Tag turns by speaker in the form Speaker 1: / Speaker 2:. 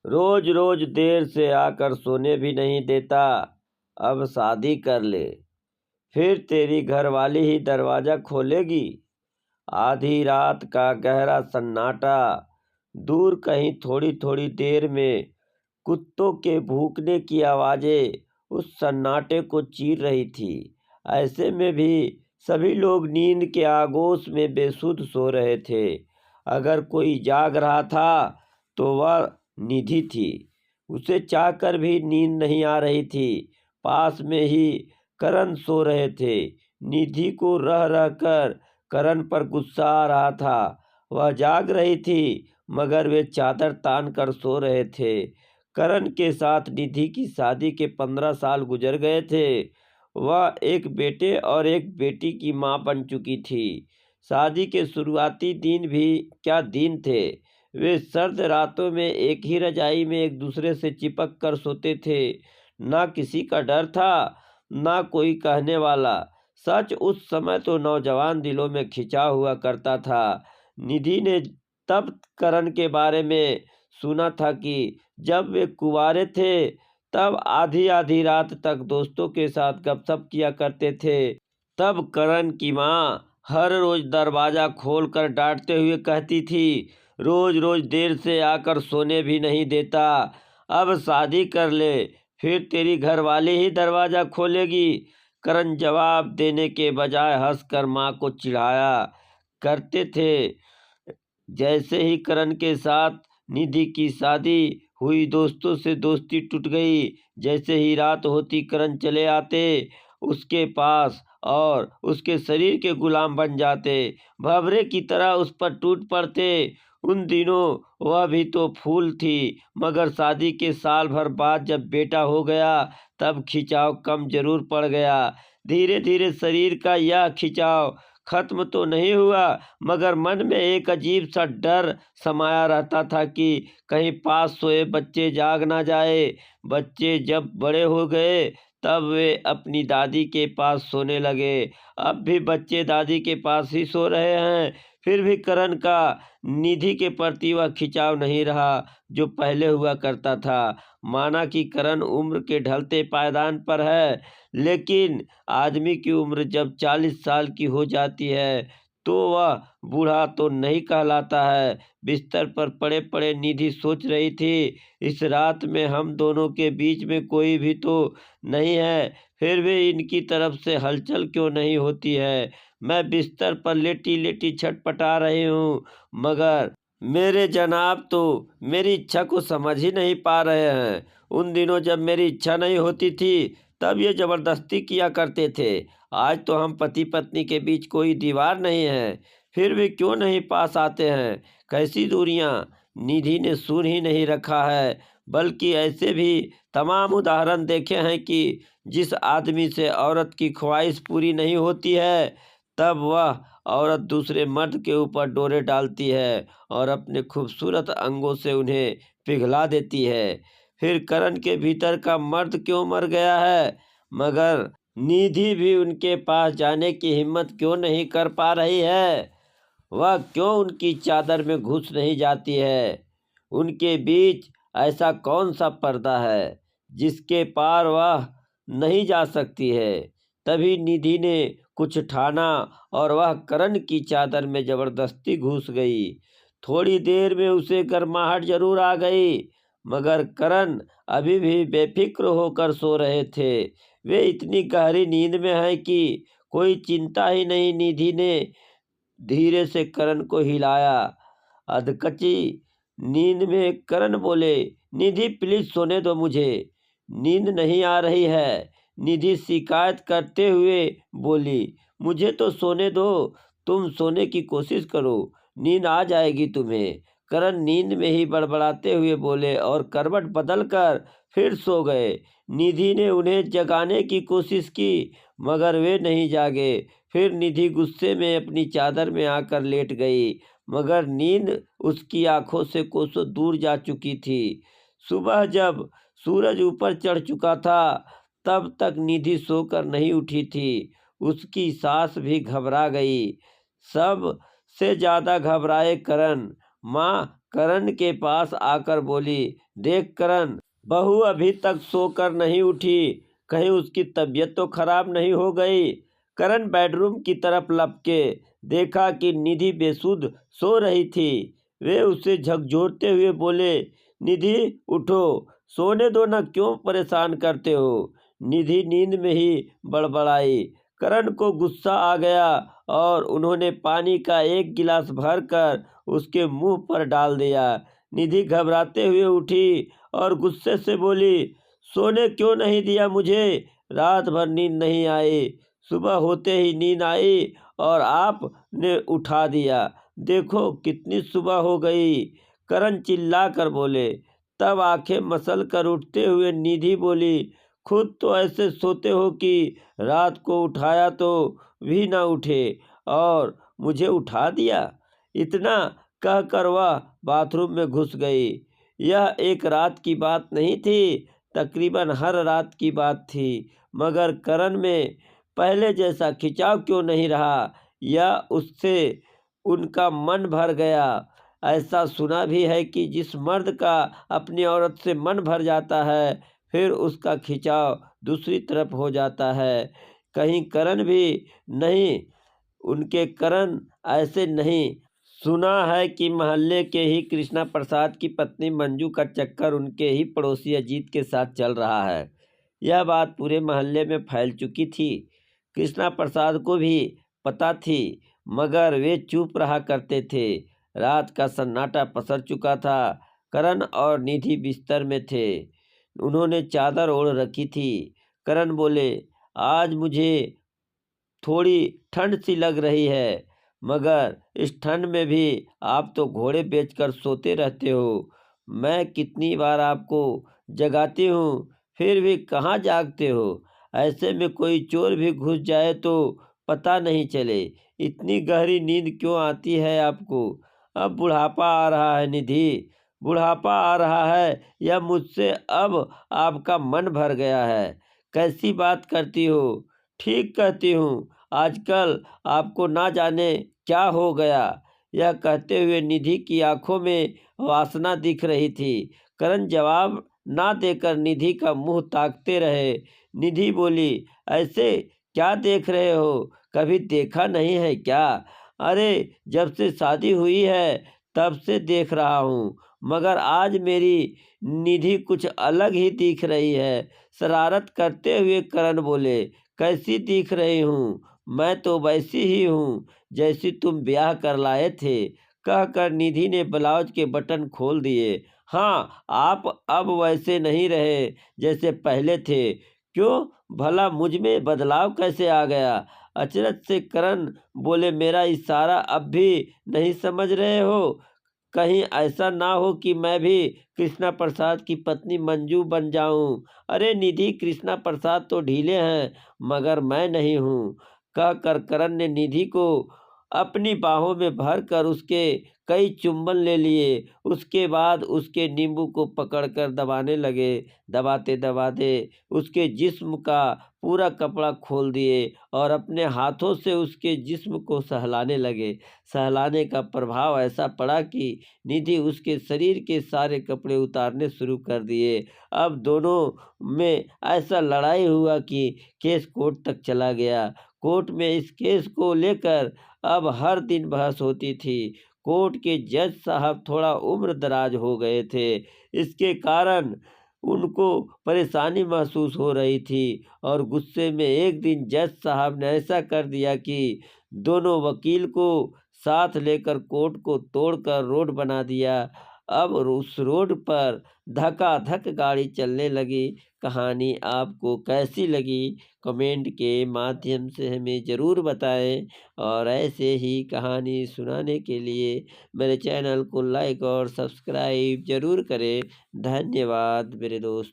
Speaker 1: रोज रोज देर से आकर सोने भी नहीं देता। अब शादी कर ले, फिर तेरी घरवाली ही दरवाजा खोलेगी। आधी रात का गहरा सन्नाटा, दूर कहीं थोड़ी थोड़ी देर में कुत्तों के भूकने की आवाजें उस सन्नाटे को चीर रही थी। ऐसे में भी सभी लोग नींद के आगोश में बेसुध सो रहे थे। अगर कोई जाग रहा था तो वह निधि थी। उसे चाहकर भी नींद नहीं आ रही थी। पास में ही करण सो रहे थे। निधि को रह रह कर करण पर गुस्सा आ रहा था। वह जाग रही थी मगर वे चादर तान कर सो रहे थे। करण के साथ निधि की शादी के 15 साल गुजर गए थे। वह एक बेटे और एक बेटी की मां बन चुकी थी। शादी के शुरुआती दिन भी क्या दिन थे। वे सर्द रातों में एक ही रजाई में एक दूसरे से चिपक कर सोते थे। ना किसी का डर था, ना कोई कहने वाला। सच उस समय तो नौजवान दिलों में खिंचा हुआ करता था। निधि ने तब करण के बारे में सुना था कि जब वे कुंवारे थे तब आधी आधी रात तक दोस्तों के साथ गपशप किया करते थे। तब करण की माँ हर रोज दरवाजा खोलकर डांटते हुए कहती थी, रोज रोज देर से आकर सोने भी नहीं देता। अब शादी कर ले, फिर तेरी घरवाली ही दरवाजा खोलेगी। करण जवाब देने के बजाय हंसकर माँ को चिढ़ाया करते थे। जैसे ही करण के साथ निधि की शादी हुई, दोस्तों से दोस्ती टूट गई। जैसे ही रात होती करण चले आते उसके पास और उसके शरीर के गुलाम बन जाते, भंवरे की तरह उस पर टूट पड़ते। उन दिनों वह भी तो फूल थी, मगर शादी के साल भर बाद जब बेटा हो गया तब खिंचाव कम जरूर पड़ गया। धीरे धीरे शरीर का यह खिंचाव खत्म तो नहीं हुआ, मगर मन में एक अजीब सा डर समाया रहता था कि कहीं पास सोए बच्चे जाग ना जाए। बच्चे जब बड़े हो गए तब वे अपनी दादी के पास सोने लगे। अब भी बच्चे दादी के पास ही सो रहे हैं। फिर भी करण का निधि के प्रति वह खिंचाव नहीं रहा जो पहले हुआ करता था। माना कि करण उम्र के ढलते पायदान पर है, लेकिन आदमी की उम्र जब 40 साल की हो जाती है तो वह बूढ़ा तो नहीं कहलाता है। बिस्तर पर पड़े पड़े निधि सोच रही थी, इस रात में हम दोनों के बीच में कोई भी तो नहीं है, फिर भी इनकी तरफ से हलचल क्यों नहीं होती है। मैं बिस्तर पर लेटी लेटी छटपटा रही हूँ, मगर मेरे जनाब तो मेरी इच्छा को समझ ही नहीं पा रहे हैं। उन दिनों जब मेरी इच्छा नहीं होती थी तब ये जबरदस्ती किया करते थे। आज तो हम पति पत्नी के बीच कोई दीवार नहीं है, फिर भी क्यों नहीं पास आते हैं। कैसी दूरियां। निधि ने सुन ही नहीं रखा है, बल्कि ऐसे भी तमाम उदाहरण देखे हैं कि जिस आदमी से औरत की ख्वाहिश पूरी नहीं होती है तब वह औरत दूसरे मर्द के ऊपर डोरे डालती है और अपने खूबसूरत अंगों से उन्हें पिघला देती है। फिर करण के भीतर का मर्द क्यों मर गया है, मगर निधि भी उनके पास जाने की हिम्मत क्यों नहीं कर पा रही है। वह क्यों उनकी चादर में घुस नहीं जाती है। उनके बीच ऐसा कौन सा पर्दा है जिसके पार वह नहीं जा सकती है। तभी निधि ने कुछ ठाना और वह करण की चादर में जबरदस्ती घुस गई। थोड़ी देर में उसे गर्माहट जरूर आ गई, मगर करण अभी भी बेफिक्र होकर सो रहे थे। वे इतनी गहरी नींद में हैं कि कोई चिंता ही नहीं। निधि ने धीरे से करण को हिलाया। अधकची नींद में करण बोले, निधि प्लीज सोने दो मुझे, नींद नहीं आ रही है। निधि शिकायत करते हुए बोली, मुझे तो सोने दो, तुम सोने की कोशिश करो, नींद आ जाएगी तुम्हें। करण नींद में ही बड़बड़ाते हुए बोले और करवट बदलकर फिर सो गए। निधि ने उन्हें जगाने की कोशिश की, मगर वे नहीं जागे। फिर निधि गुस्से में अपनी चादर में आकर लेट गई, मगर नींद उसकी आंखों से कोसों दूर जा चुकी थी। सुबह जब सूरज ऊपर चढ़ चुका था तब तक निधि सोकर नहीं उठी थी। उसकी सास भी घबरा गई। सब से ज्यादा घबराए करण। माँ करण के पास आकर बोली, देख करण, बहू अभी तक सोकर नहीं उठी, कहीं उसकी तबीयत तो खराब नहीं हो गई। करण बेडरूम की तरफ लपके, देखा कि निधि बेसुध सो रही थी। वे उसे झकझोरते हुए बोले, निधि उठो, सोने दो ना, क्यों परेशान करते हो। निधि नींद में ही बड़बड़ाई। करण को गुस्सा आ गया और उन्होंने पानी का एक गिलास भरकर उसके मुंह पर डाल दिया। निधि घबराते हुए उठी और गुस्से से बोली, सोने क्यों नहीं दिया मुझे, रात भर नींद नहीं आई, सुबह होते ही नींद आई और आपने उठा दिया, देखो कितनी सुबह हो गई। करण चिल्ला कर बोले। तब आंखें मसल कर उठते हुए निधि बोली, खुद तो ऐसे सोते हो कि रात को उठाया तो भी ना उठे और मुझे उठा दिया। इतना कहकर वह बाथरूम में घुस गई। यह एक रात की बात नहीं थी, तकरीबन हर रात की बात थी। मगर करण में पहले जैसा खिंचाव क्यों नहीं रहा, या उससे उनका मन भर गया। ऐसा सुना भी है कि जिस मर्द का अपनी औरत से मन भर जाता है, फिर उसका खिंचाव दूसरी तरफ हो जाता है। कहीं करण भी नहीं, उनके करण ऐसे नहीं। सुना है कि मोहल्ले के ही कृष्णा प्रसाद की पत्नी मंजू का चक्कर उनके ही पड़ोसी अजीत के साथ चल रहा है। यह बात पूरे मोहल्ले में फैल चुकी थी। कृष्णा प्रसाद को भी पता थी, मगर वे चुप रहा करते थे। रात का सन्नाटा पसर चुका था। करण और निधि बिस्तर में थे। उन्होंने चादर ओढ़ रखी थी। करण बोले, आज मुझे थोड़ी ठंड सी लग रही है, मगर इस ठंड में भी आप तो घोड़े बेचकर सोते रहते हो। मैं कितनी बार आपको जगाती हूँ, फिर भी कहाँ जागते हो। ऐसे में कोई चोर भी घुस जाए तो पता नहीं चले। इतनी गहरी नींद क्यों आती है आपको। अब बुढ़ापा आ रहा है निधि, बुढ़ापा आ रहा है, या मुझसे अब आपका मन भर गया है। कैसी बात करती हो। ठीक कहती हूँ, आजकल आपको ना जाने क्या हो गया। यह कहते हुए निधि की आंखों में वासना दिख रही थी। करण जवाब ना देकर निधि का मुंह ताकते रहे। निधि बोली, ऐसे क्या देख रहे हो, कभी देखा नहीं है क्या। अरे जब से शादी हुई है तब से देख रहा हूँ, मगर आज मेरी निधि कुछ अलग ही दिख रही है। शरारत करते हुए करण बोले, कैसी दिख रही हूँ, मैं तो वैसी ही हूँ जैसी तुम ब्याह कर लाए थे। कहकर निधि ने ब्लाउज के बटन खोल दिए। हाँ, आप अब वैसे नहीं रहे जैसे पहले थे। क्यों, भला मुझ में बदलाव कैसे आ गया। अचरज से करण बोले, मेरा इशारा अब भी नहीं समझ रहे हो। कहीं ऐसा ना हो कि मैं भी कृष्णा प्रसाद की पत्नी मंजू बन जाऊं। अरे निधि, कृष्णा प्रसाद तो ढीले हैं, मगर मैं नहीं हूँ। कहकर करण ने निधि को अपनी बाहों में भरकर उसके कई चुंबन ले लिए। उसके बाद उसके नींबू को पकड़कर दबाने लगे। दबाते दबाते उसके जिस्म का पूरा कपड़ा खोल दिए और अपने हाथों से उसके जिस्म को सहलाने लगे। सहलाने का प्रभाव ऐसा पड़ा कि निधि उसके शरीर के सारे कपड़े उतारने शुरू कर दिए। अब दोनों में ऐसा लड़ाई हुआ कि केस कोर्ट तक चला गया। कोर्ट में इस केस को लेकर अब हर दिन बहस होती थी। कोर्ट के जज साहब थोड़ा उम्र दराज हो गए थे। इसके कारण उनको परेशानी महसूस हो रही थी और गुस्से में एक दिन जज साहब ने ऐसा कर दिया कि दोनों वकील को साथ लेकर कोर्ट को तोड़कर रोड बना दिया। अब उस रोड पर धकाधक गाड़ी चलने लगी। कहानी आपको कैसी लगी, कमेंट के माध्यम से हमें ज़रूर बताएं और ऐसे ही कहानी सुनाने के लिए मेरे चैनल को लाइक और सब्सक्राइब ज़रूर करें। धन्यवाद मेरे दोस्त।